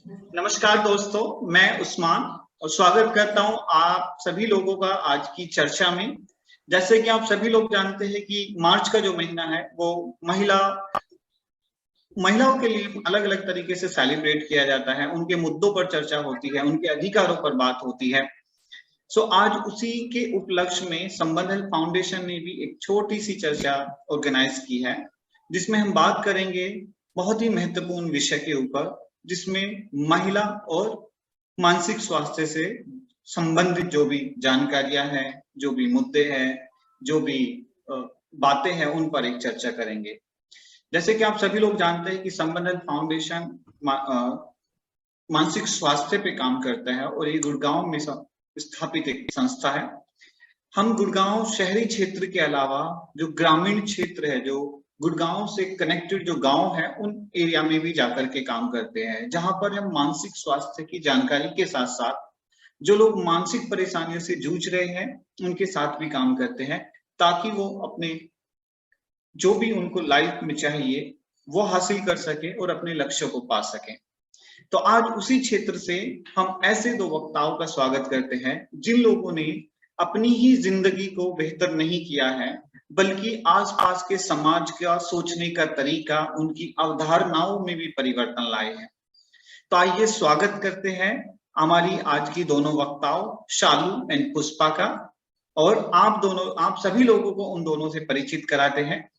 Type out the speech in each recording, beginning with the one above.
नमस्कार दोस्तों, मैं उस्मान और स्वागत करता हूं आप सभी लोगों का आज की चर्चा में। जैसे कि आप सभी लोग जानते हैं कि मार्च का जो महीना है वो महिलाओं के लिए अलग अलग तरीके से सेलिब्रेट किया जाता है। उनके मुद्दों पर चर्चा होती है, उनके अधिकारों पर बात होती है। आज उसी के उपलक्ष्य में संबंध हेल्थ फाउंडेशन ने भी एक छोटी सी चर्चा ऑर्गेनाइज की है, जिसमें हम बात करेंगे बहुत ही महत्वपूर्ण विषय के ऊपर, जिसमें महिला और मानसिक स्वास्थ्य से संबंधित जो भी जानकारियां हैं, जो भी मुद्दे हैं, जो भी बातें हैं, उन पर एक चर्चा करेंगे। जैसे कि आप सभी लोग जानते हैं कि संबंध हेल्थ फाउंडेशन मानसिक स्वास्थ्य पे काम करता है और ये गुड़गांव में स्थापित एक संस्था है। हम गुड़गांव शहरी क्षेत्र के अलावा जो ग्रामीण क्षेत्र है, जो गुड़गांव से कनेक्टेड जो गांव है, उन एरिया में भी जाकर के काम करते हैं, जहां पर हम मानसिक स्वास्थ्य की जानकारी के साथ साथ जो लोग मानसिक परेशानियों से जूझ रहे हैं उनके साथ भी काम करते हैं, ताकि वो अपने जो भी उनको लाइफ में चाहिए वो हासिल कर सके और अपने लक्ष्य को पा सके। तो आज उसी क्षेत्र से हम ऐसे दो वक्ताओं का स्वागत करते हैं जिन लोगों ने अपनी ही जिंदगी को बेहतर नहीं किया है, बल्कि आसपास के समाज का सोचने का तरीका, उनकी अवधारणाओं में भी परिवर्तन लाए हैं। तो आइए स्वागत करते हैं हमारी आज की दोनों वक्ताओं शालू एंड पुष्पा का, और आप सभी लोगों को उन दोनों से परिचित कराते हैं।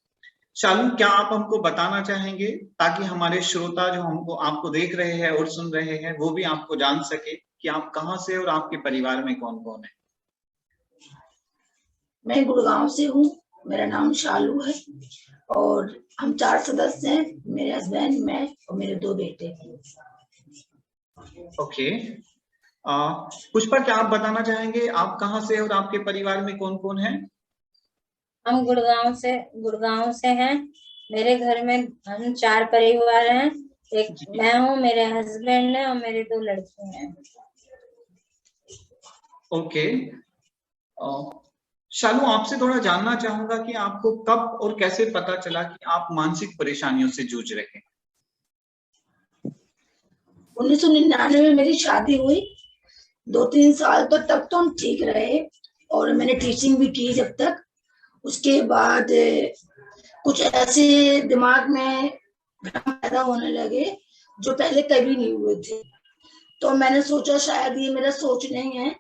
शालू, क्या आप हमको बताना चाहेंगे ताकि हमारे श्रोता जो हमको आपको देख रहे हैं और सुन रहे हैं वो भी आपको जान सके कि आप कहाँ से और आपके परिवार में कौन कौन है? मैं गुड़गांव से हूँ, मेरा नाम शालू है और हम 4 सदस्य हैं, मेरे हस्बैंड, मैं और मेरे 2 बेटे। ओके, पुष्पा, क्या आप बताना चाहेंगे आप कहाँ से और आपके परिवार में कौन कौन है? हम गुड़गांव से हैं। मेरे घर में हम 4 परिवार हैं। एक मैं हूँ, मेरे हस्बैंड है और मेरे 2 लड़के हैं। ओके, शालू, आपसे थोड़ा जानना चाहूंगा कि आपको कब और कैसे पता चला कि आप मानसिक परेशानियों से जूझ रहे हैं? 1999 में मेरी शादी हुई। 2-3 साल तक तो हम ठीक रहे और मैंने टीचिंग भी की जब तक। उसके बाद कुछ ऐसे दिमाग में भ्रम पैदा होने लगे जो पहले कभी नहीं हुए थे। तो मैंने सोचा शायद ये मेरा सोच नहीं है,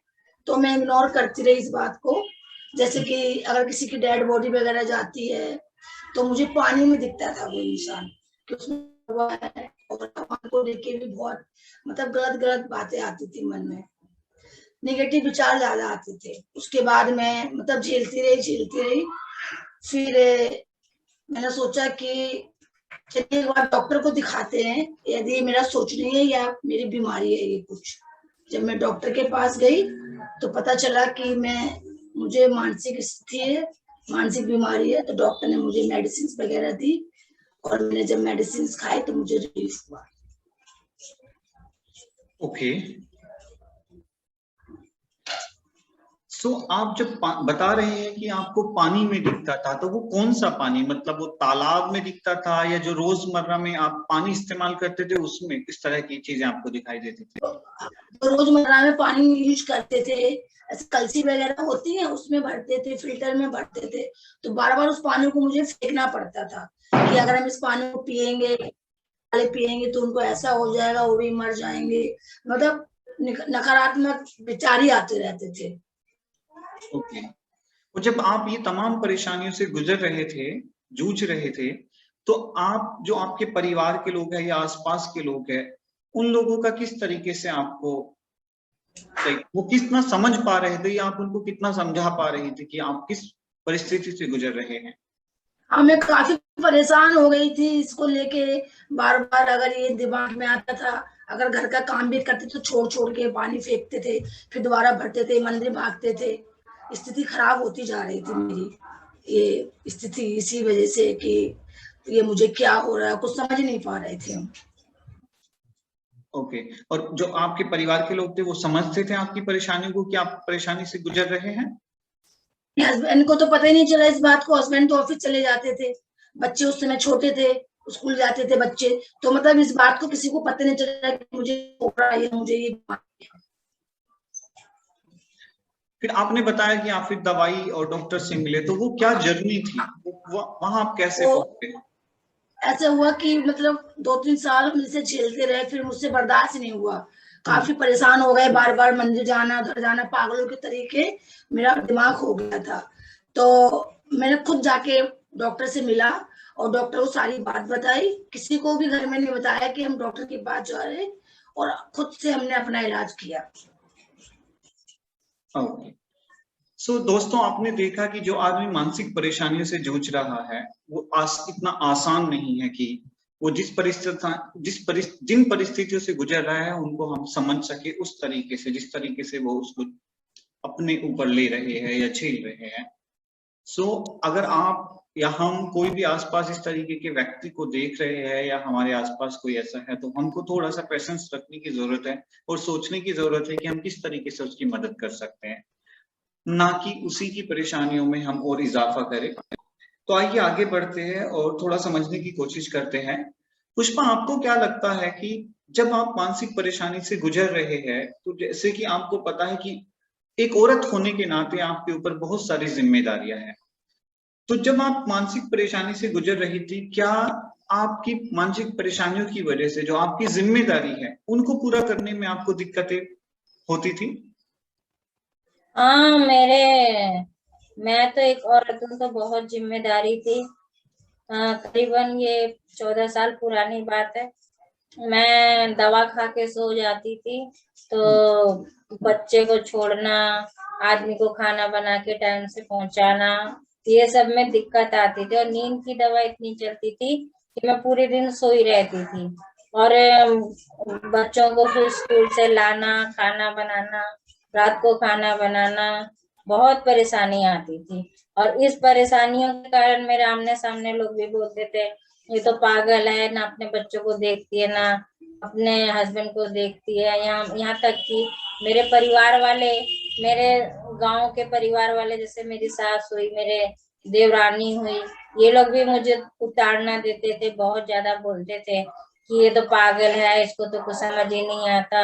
तो मैं इग्नोर करती रही इस बात को। जैसे कि अगर किसी की डेड बॉडी वगैरह जाती है तो मुझे पानी में दिखता था वो इंसान कि उसमें हुआ है, और भगवान को लेके भी बहुत गलत गलत बातें आती थी मन में, नेगेटिव विचार ज्यादा आते थे। उसके बाद मैं झेलती रही। फिर मैंने सोचा कि चलिए एक बार डॉक्टर को दिखाते हैं, यदि मेरा सोच नहीं है या मेरी बीमारी है ये कुछ। जब मैं डॉक्टर के पास गई तो पता चला कि मुझे मानसिक स्थिति है, मानसिक बीमारी है। तो डॉक्टर ने मुझे मेडिसिन वगैरह दी और मैंने जब मेडिसिन खाई तो मुझे रिलीफ हुआ। ओके, आप जब बता रहे हैं कि आपको पानी में दिखता था, तो वो कौन सा पानी, मतलब वो तालाब में दिखता था या जो रोजमर्रा में आप पानी इस्तेमाल करते थे उसमें किस तरह की चीजें आपको दिखाई देती थी? तो रोजमर्रा में पानी यूज करते थे, ऐसे कलसी वगैरह होती है उसमें भरते थे, फिल्टर में भरते थे। तो बार बार उस पानी को मुझे फेंकना पड़ता था कि अगर हम इस पानी को पिएंगे तो उनको ऐसा हो जाएगा, वो भी मर जाएंगे। नकारात्मक विचार ही आते रहते थे। ओके, और जब आप ये तमाम परेशानियों से गुजर रहे थे, जूझ रहे थे, तो आप जो आपके परिवार के लोग हैं या आसपास के लोग हैं, उन लोगों का किस तरीके से आपको वो कितना समझ पा रहे थे या आप उनको कितना समझा पा रही थी कि आप किस परिस्थिति से गुजर रहे हैं? हाँ, मैं काफी परेशान हो गई थी इसको लेके। बार बार अगर ये दिमाग में आता था, अगर घर का काम भी करते तो छोड़ के पानी फेंकते थे, फिर दोबारा भरते थे, मंदिर भागते थे। स्थिति खराब होती जा रही थी मेरी, ये स्थिति इसी वजह से कि ये मुझे क्या हो रहा है कुछ समझ नहीं पा रहे थे हम। ओके, और जो आपके परिवार के लोग थे वो समझते थे आपकी परेशानियों को कि आप परेशानी से गुजर रहे हैं? हस्बैंड को तो पता ही नहीं चला इस बात को। हस्बैंड तो ऑफिस चले जाते थे, बच्चे उस समय छोटे थे, स्कूल जाते थे बच्चे, तो मतलब इस बात को किसी को पता नहीं चला कि मुझे हो रहा है, मुझे ये बीमारी है। फिर आपने बताया कि आप फिर दवाई और डॉक्टर से मिले, तो वो क्या जर्नी थी, वहां आप कैसे पहुंचे? ऐसा हुआ कि मतलब 2-3 साल मुझसे झेलते रहे, फिर मुझसे बर्दाश्त नहीं हुआ, काफी परेशान हो गए, बार बार मंदिर जाना उधर जाना, पागलों के तरीके मेरा दिमाग हो गया था। तो मैंने खुद जाके डॉक्टर से मिला और डॉक्टर को सारी बात बताई, किसी को भी घर में नहीं बताया कि हम डॉक्टर के पास जा रहे, और खुद से हमने अपना इलाज किया। ओके, सो दोस्तों, आपने देखा कि जो आदमी मानसिक परेशानियों से जूझ रहा है वो इतना आसान नहीं है कि वो जिन परिस्थितियों से गुजर रहा है उनको हम समझ सके उस तरीके से, जिस तरीके से वो उसको अपने ऊपर ले रहे हैं या झेल रहे हैं। सो अगर आप या हम कोई भी आसपास इस तरीके के व्यक्ति को देख रहे हैं या हमारे आसपास कोई ऐसा है, तो हमको थोड़ा सा पेशेंस रखने की जरूरत है और सोचने की जरूरत है कि हम किस तरीके से उसकी मदद कर सकते हैं, ना कि उसी की परेशानियों में हम और इजाफा करें। तो आइए आगे बढ़ते हैं और थोड़ा समझने की कोशिश करते हैं। पुष्पा, आपको क्या लगता है कि जब आप मानसिक परेशानी से गुजर रहे हैं, तो जैसे कि आपको पता है कि एक औरत होने के नाते आपके ऊपर बहुत सारी जिम्मेदारियां हैं, तो जब आप मानसिक परेशानी से गुजर रही थी, क्या आपकी मानसिक परेशानियों की वजह से जो आपकी जिम्मेदारी है उनको पूरा करने में आपको दिक्कतें होती थी? हाँ, मैं तो एक औरत हूँ, तो बहुत जिम्मेदारी थी। करीबन ये 14 साल पुरानी बात है। मैं दवा खा के सो जाती थी, तो बच्चे को छोड़ना, आदमी को खाना बना के टाइम से पहुंचाना, ये सब में दिक्कत आती थी। और नींद की दवा इतनी चलती थी कि मैं पूरे दिन सोई रहती थी। और बच्चों को फिर स्कूल से लाना, खाना बनाना, रात को खाना बनाना, बहुत परेशानी आती थी। और इस परेशानियों के कारण मेरे आमने सामने लोग भी बोलते थे, ये तो पागल है, ना अपने बच्चों को देखती है, ना अपने हस्बैंड को देखती है। यहाँ तक कि मेरे परिवार वाले, मेरे गांव के परिवार वाले, जैसे मेरी सास हुई, मेरे देवरानी हुई, ये लोग भी मुझे उतारना देते थे, बहुत ज्यादा बोलते थे कि ये तो पागल है, इसको तो कुछ समझ ही नहीं आता,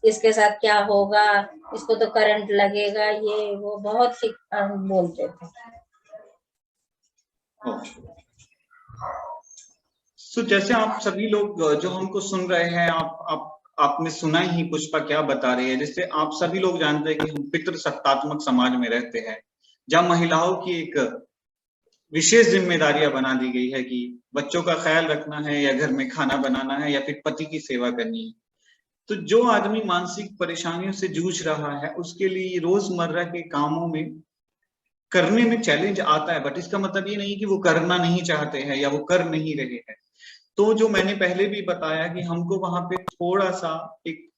इसके साथ क्या होगा, इसको तो करंट लगेगा, ये वो बहुत ही बोलते थे। तो जैसे आप सभी लोग जो हमको सुन रहे हैं, आपने सुना ही पुष्पा क्या बता रही है। जैसे आप सभी लोग जानते हैं कि हम पितृसत्तात्मक समाज में रहते हैं, जहाँ महिलाओं की एक विशेष जिम्मेदारियां बना दी गई है कि बच्चों का ख्याल रखना है या घर में खाना बनाना है या फिर पति की सेवा करनी है। तो जो आदमी मानसिक परेशानियों से जूझ रहा है उसके लिए रोजमर्रा के कामों में करने में चैलेंज आता है, बट इसका मतलब ये नहीं कि वो करना नहीं चाहते हैं या वो कर नहीं रहे हैं। तो जो मैंने पहले भी बताया कि हमको वहां पे थोड़ा सा एक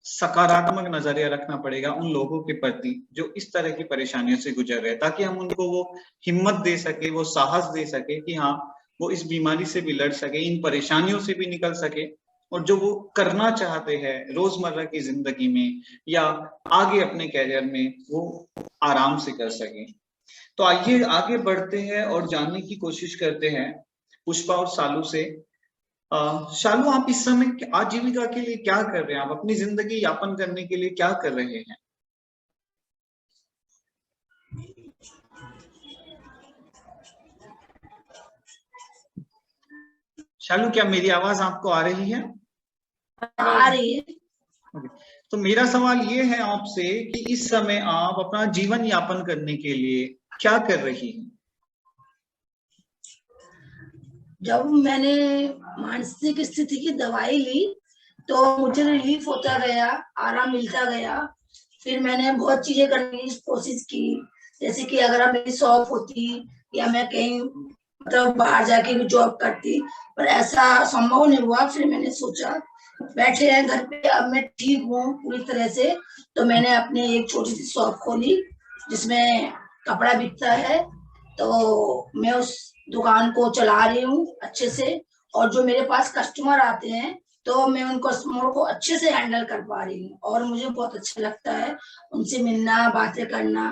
सकारात्मक नजरिया रखना पड़ेगा उन लोगों के प्रति जो इस तरह की परेशानियों से गुजर रहे हैं, ताकि हम उनको वो हिम्मत दे सके, वो साहस दे सके कि हाँ, वो इस बीमारी से भी लड़ सके, इन परेशानियों से भी निकल सके, और जो वो करना चाहते हैं रोजमर्रा की जिंदगी में या आगे अपने कैरियर में, वो आराम से कर सके। तो आइए आगे बढ़ते हैं और जानने की कोशिश करते हैं पुष्पा और शालू से। शालू, आप इस समय आजीविका के लिए क्या कर रहे हैं? आप अपनी जिंदगी यापन करने के लिए क्या कर रहे हैं? शालू, क्या मेरी आवाज आपको आ रही है? आ रही है। तो मेरा सवाल ये है आपसे कि इस समय आप अपना जीवन यापन करने के लिए क्या कर रही हैं? जब मैंने मानसिक स्थिति की दवाई ली तो मुझे रिलीफ होता गया, आराम मिलता गया। फिर मैंने बहुत चीजें करने की कोशिश की, जैसे कि अगर अब मेरी शॉप होती या मैं कहीं मतलब बाहर जाके भी जॉब करती, पर ऐसा संभव नहीं हुआ। फिर मैंने सोचा बैठे हैं घर पे, अब मैं ठीक हूँ पूरी तरह से, तो मैंने अपनी एक छोटी सी शॉप खोली जिसमें कपड़ा बिकता है। तो मैं उस दुकान को चला रही हूँ अच्छे से, और जो मेरे पास कस्टमर आते हैं तो मैं उन कस्टमर को अच्छे से हैंडल कर पा रही हूँ, और मुझे बहुत अच्छा लगता है उनसे मिलना, बातें करना।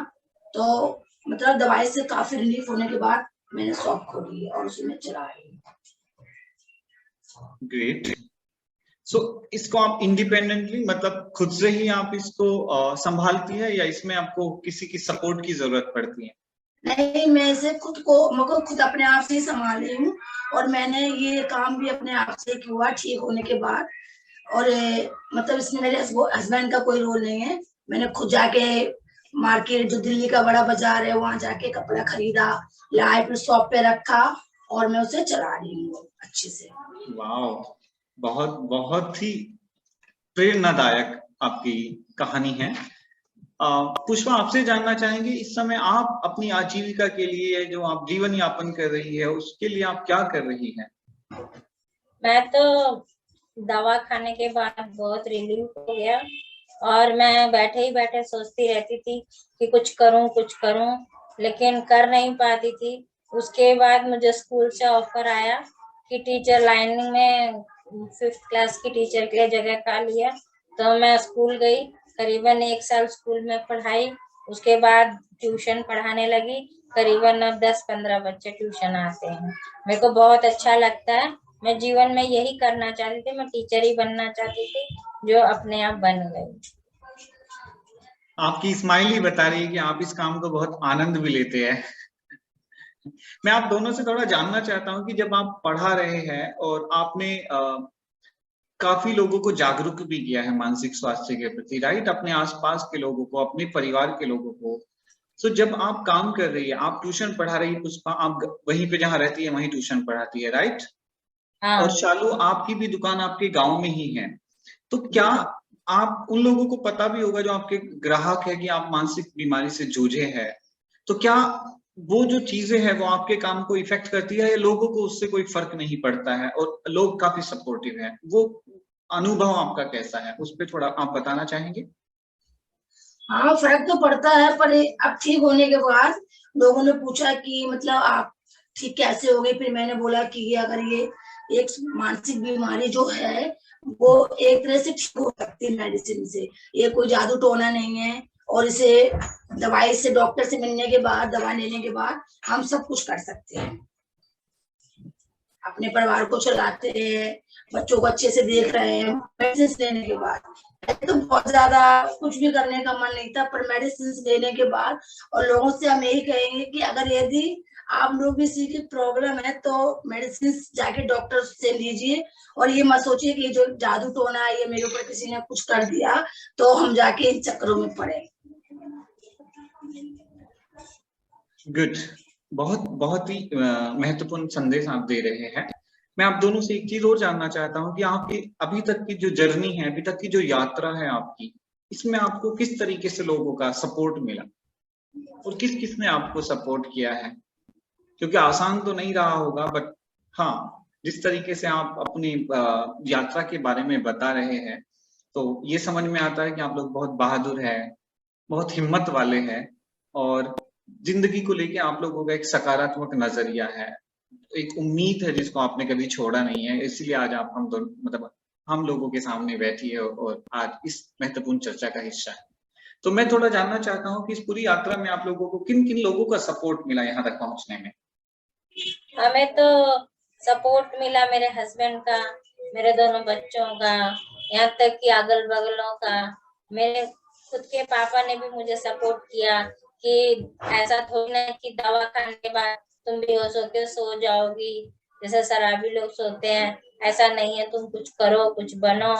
तो मतलब दवाई से काफी रिलीफ होने के बाद मैंने शॉप खोली है और उसे मैं चला रही हूँ। ग्रेट। सो इसको आप इंडिपेंडेंटली मतलब खुद से ही आप इसको संभालती है या इसमें आपको किसी की सपोर्ट की जरूरत पड़ती है? नहीं, मैं इसे मैं खुद अपने आप से ही संभाल रही हूँ, और मैंने ये काम भी अपने आप से किया ठीक होने के बाद। और मतलब इसमें मेरे हस्बैंड का कोई रोल नहीं है। मैंने खुद जाके मार्केट, जो दिल्ली का बड़ा बाजार है, वहां जाके कपड़ा खरीदा, लाए, फिर शॉप पे रखा, और मैं उसे चला रही हूँ अच्छे से। वाह, बहुत बहुत ही प्रेरणादायक आपकी कहानी है। पुष्पा, आपसे जानना चाहेंगे इस समय आप अपनी आजीविका के लिए जो आप जीवन यापन कर रही है उसके लिए आप क्या कर रही हैं? मैं तो दवा खाने के बाद बहुत रिलीफ हो गया, और मैं बैठे ही बैठे सोचती रहती थी कि कुछ करूं, लेकिन कर नहीं पाती थी। उसके बाद मुझे स्कूल से ऑफर आया कि टीचर लाइन में 5th क्लास की टीचर के लिए जगह खाली है। तो मैं स्कूल गई, करीबन 1 साल स्कूल में पढ़ाई। उसके बाद ट्यूशन पढ़ाने लगी। करीबन अब 10-15 बच्चे ट्यूशन आते हैं। मेरे को बहुत अच्छा लगता है। मैं जीवन में यही करना चाहती थी, मैं टीचर ही बनना चाहती थी, जो अपने आप बन गई। आपकी स्माइल ही बता रही है कि आप इस काम को बहुत आनंद भी लेते हैं। मैं आप दोनों से थोड़ा जानना चाहता हूँ कि जब आप पढ़ा रहे हैं और आपने काफी लोगों को जागरूक भी किया है मानसिक स्वास्थ्य के प्रति, राइट, अपने आसपास के लोगों को, अपने परिवार के लोगों को। सो जब आप काम कर रही है, आप ट्यूशन पढ़ा रही है पुष्पा, आप वहीं पे जहाँ रहती है वहीं ट्यूशन पढ़ाती है, राइट? हाँ। और शालू, आपकी भी दुकान आपके गांव में ही है। तो क्या आप उन लोगों को पता भी होगा जो आपके ग्राहक है कि आप मानसिक बीमारी से जूझे हैं? तो क्या वो जो चीजें हैं वो आपके काम को इफेक्ट करती है या लोगों को उससे कोई फर्क नहीं पड़ता है और लोग काफी सपोर्टिव हैं? वो अनुभव आपका कैसा है, उस पर थोड़ा आप बताना चाहेंगे? हाँ, फर्क तो पड़ता है, पर अब ठीक होने के बाद लोगों ने पूछा कि मतलब आप ठीक कैसे हो गए। फिर मैंने बोला कि ये अगर ये एक मानसिक बीमारी जो है वो एक तरह से ठीक हो सकती है मेडिसिन से, ये कोई जादू टोना नहीं है। और इसे दवाई से, डॉक्टर से मिलने के बाद, दवा लेने के बाद हम सब कुछ कर सकते हैं, अपने परिवार को चलाते हैं, बच्चों को अच्छे से देख रहे हैं मेडिसिन लेने के बाद। तो बहुत ज्यादा कुछ भी करने का मन नहीं था, पर मेडिसिन लेने के बाद, और लोगों से हम यही कहेंगे कि अगर यदि आप लोग भी इसी की प्रॉब्लम है तो मेडिसिन जाके डॉक्टर से लीजिए, और ये मत सोचिए कि जो जादू टोना है, ये मेरे ऊपर किसी ने कुछ कर दिया तो हम जाके इन चक्करों में पड़े। गुड, बहुत बहुत ही महत्वपूर्ण संदेश आप दे रहे हैं। मैं आप दोनों से एक चीज और जानना चाहता हूँ कि आपकी अभी तक की जो जर्नी है, अभी तक की जो यात्रा है आपकी, इसमें आपको किस तरीके से लोगों का सपोर्ट मिला और किस किस ने आपको सपोर्ट किया है? क्योंकि आसान तो नहीं रहा होगा, बट हाँ, जिस तरीके से आप अपनी यात्रा के बारे में बता रहे हैं तो ये समझ में आता है कि आप लोग बहुत बहादुर हैं, बहुत हिम्मत वाले हैं, और जिंदगी को लेके आप लोगों का एक सकारात्मक नजरिया है, एक उम्मीद है जिसको आपने कभी छोड़ा नहीं है। इसलिए आज आप हम दोनों मतलब हम लोगों के सामने बैठी है और आज इस महत्वपूर्ण चर्चा का हिस्सा है। तो मैं थोड़ा जानना चाहता हूँ कि इस पूरी यात्रा में आप लोगों को किन किन लोगों का सपोर्ट मिला यहाँ तक पहुंचने में? हमें तो सपोर्ट मिला मेरे हस्बैंड का, मेरे दोनों बच्चों का, यहाँ तक कि अगल बगलों का। मेरे खुद के पापा ने भी मुझे सपोर्ट किया कि ऐसा थोड़ी ना कि दवा खाने के बाद तुम बेहोश होकर सो जाओगी जैसे शराबी लोग सोते हैं, ऐसा नहीं है, तुम कुछ करो, कुछ बनो।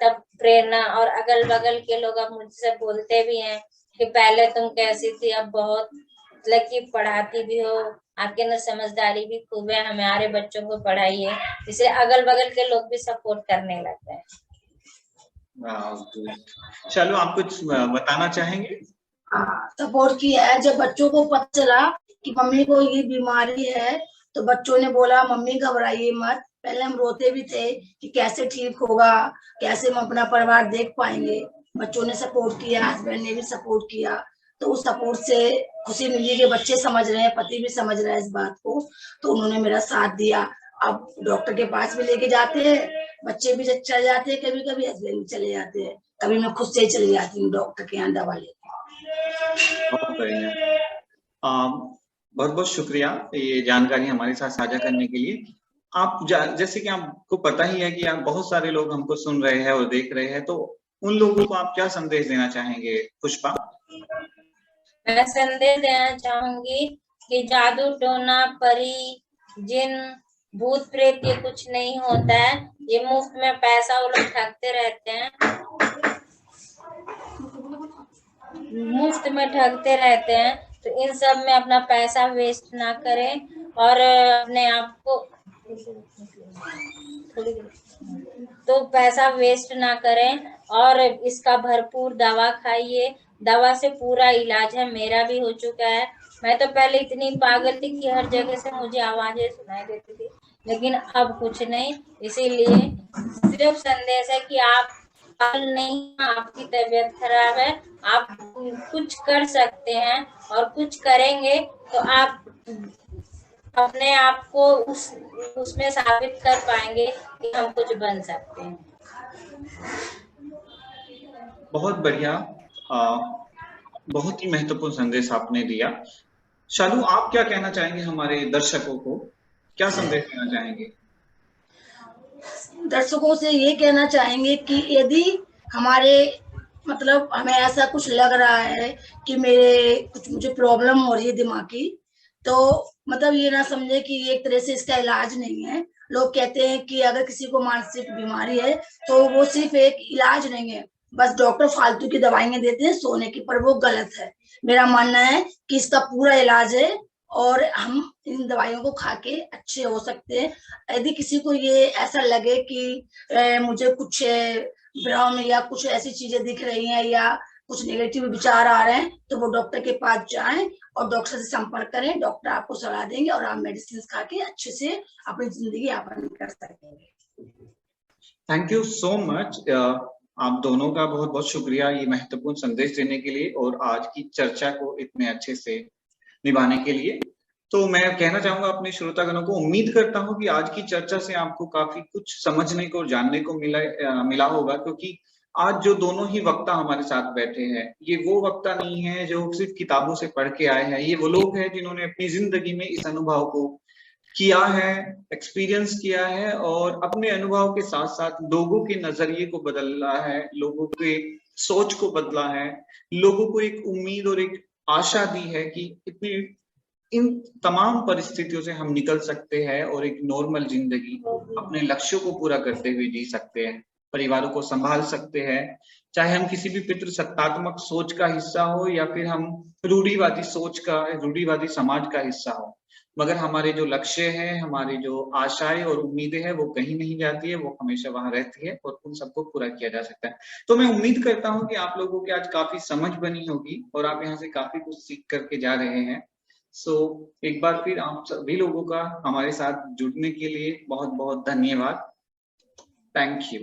तब प्रेरणा, और अगल बगल के लोग अब मुझसे बोलते भी हैं कि पहले तुम कैसी थी, अब बहुत मतलब कि पढ़ाती भी हो, आपके अंदर समझदारी भी खूब है, हमारे बच्चों को पढ़ाइए। इसलिए अगल बगल के लोग भी सपोर्ट करने लगते हैं। चलो, आप कुछ बताना चाहेंगे? सपोर्ट किया है। जब बच्चों को पता चला कि मम्मी को ये बीमारी है तो बच्चों ने बोला मम्मी घबराइए मत। पहले हम रोते भी थे कि कैसे ठीक होगा, कैसे हम अपना परिवार देख पाएंगे। बच्चों ने सपोर्ट किया, हस्बैंड ने भी सपोर्ट किया, तो उस सपोर्ट से खुशी मिली कि बच्चे समझ रहे हैं, पति भी समझ रहा है इस बात को, तो उन्होंने मेरा साथ दिया। अब डॉक्टर के पास भी लेके जाते हैं, बच्चे भी चले जाते हैं, कभी कभी हस्बैंड भी चले जाते हैं, कभी मैं खुद से ही चली जाती हूँ डॉक्टर के यहाँ दवा लेके। बहुत बढ़िया, बहुत बहुत शुक्रिया ये जानकारी हमारे साथ साझा करने के लिए। आप जैसे कि आपको पता ही है कि आप बहुत सारे लोग हमको सुन रहे हैं और देख रहे हैं, तो उन लोगों को आप क्या संदेश देना चाहेंगे पुष्पा? मैं संदेश देना चाहूंगी कि जादू टोना परी जिन भूत प्रेत ये कुछ नहीं होता है, ये मुफ्त में पैसा वो लोग ठगते रहते हैं, मुफ्त में ठगते रहते हैं। तो इन सब में अपना पैसा वेस्ट ना करें और अपने आप को तो पैसा वेस्ट ना करें और इसका भरपूर दवा खाइए। दवा से पूरा इलाज है, मेरा भी हो चुका है। मैं तो पहले इतनी पागल थी कि हर जगह से मुझे आवाजें सुनाई देती थी, लेकिन अब कुछ नहीं। इसीलिए सिर्फ संदेश है कि आप पागल नहीं, आपकी तबीयत खराब है, आप कुछ कर सकते हैं और कुछ करेंगे तो आप अपने आप को उसमें साबित कर पाएंगे कि हम कुछ बन सकते हैं। बहुत बढ़िया, बहुत ही महत्वपूर्ण संदेश आपने दिया। शालू, आप क्या कहना चाहेंगे हमारे दर्शकों को, क्या संदेश देना चाहेंगे? दर्शकों से ये कहना चाहेंगे कि यदि हमारे मतलब हमें ऐसा कुछ लग रहा है कि मुझे प्रॉब्लम हो रही है दिमागी, तो मतलब ये ना समझे कि एक तरह से इसका इलाज नहीं है। लोग कहते हैं कि अगर किसी को मानसिक बीमारी है तो वो सिर्फ एक इलाज नहीं है, बस डॉक्टर फालतू की दवाइयां देते हैं सोने की, पर वो गलत है। मेरा मानना है कि इसका पूरा इलाज है और हम इन दवाइयों को खा के अच्छे हो सकते हैं। यदि किसी को ये ऐसा लगे कि मुझे कुछ भ्रम या कुछ ऐसी चीजें दिख रही हैं या कुछ नेगेटिव विचार आ रहे हैं, तो वो डॉक्टर के पास जाएं और डॉक्टर से संपर्क करें। डॉक्टर आपको सलाह देंगे और आप मेडिसिन खा के अच्छे से अपनी जिंदगी यापन कर सकेंगे। Thank you so much. आप दोनों का बहुत बहुत शुक्रिया ये महत्वपूर्ण संदेश देने के लिए और आज की चर्चा को इतने अच्छे से निभाने के लिए। तो मैं कहना चाहूंगा अपने श्रोतागणों को, उम्मीद करता हूं कि आज की चर्चा से आपको काफी कुछ समझने को और जानने को मिला होगा, क्योंकि आज जो दोनों ही वक्ता हमारे साथ बैठे हैं, ये वो वक्ता नहीं है जो सिर्फ किताबों से पढ़ के आए हैं। ये वो लोग हैं जिन्होंने अपनी जिंदगी में इस अनुभव को किया है, एक्सपीरियंस किया है और अपने अनुभव के साथ साथ लोगों के नजरिए को बदला है, लोगों के सोच को बदला है, लोगों को एक उम्मीद और एक आशा दी है कि इतनी इन तमाम परिस्थितियों से हम निकल सकते हैं और एक नॉर्मल जिंदगी अपने लक्ष्यों को पूरा करते हुए जी सकते हैं, परिवारों को संभाल सकते हैं। चाहे हम किसी भी पितृसत्तात्मक सोच का हिस्सा हो या फिर हम रूढ़िवादी समाज का हिस्सा हो, मगर हमारे जो लक्ष्य हैं, हमारी जो आशाएं और उम्मीदें हैं, वो कहीं नहीं जाती है, वो हमेशा वहां रहती है और उन सबको पूरा किया जा सकता है। तो मैं उम्मीद करता हूँ कि आप लोगों की आज काफी समझ बनी होगी और आप यहाँ से काफी कुछ सीख करके जा रहे हैं। एक बार फिर आप सभी लोगों का हमारे साथ जुड़ने के लिए बहुत बहुत धन्यवाद। Thank you.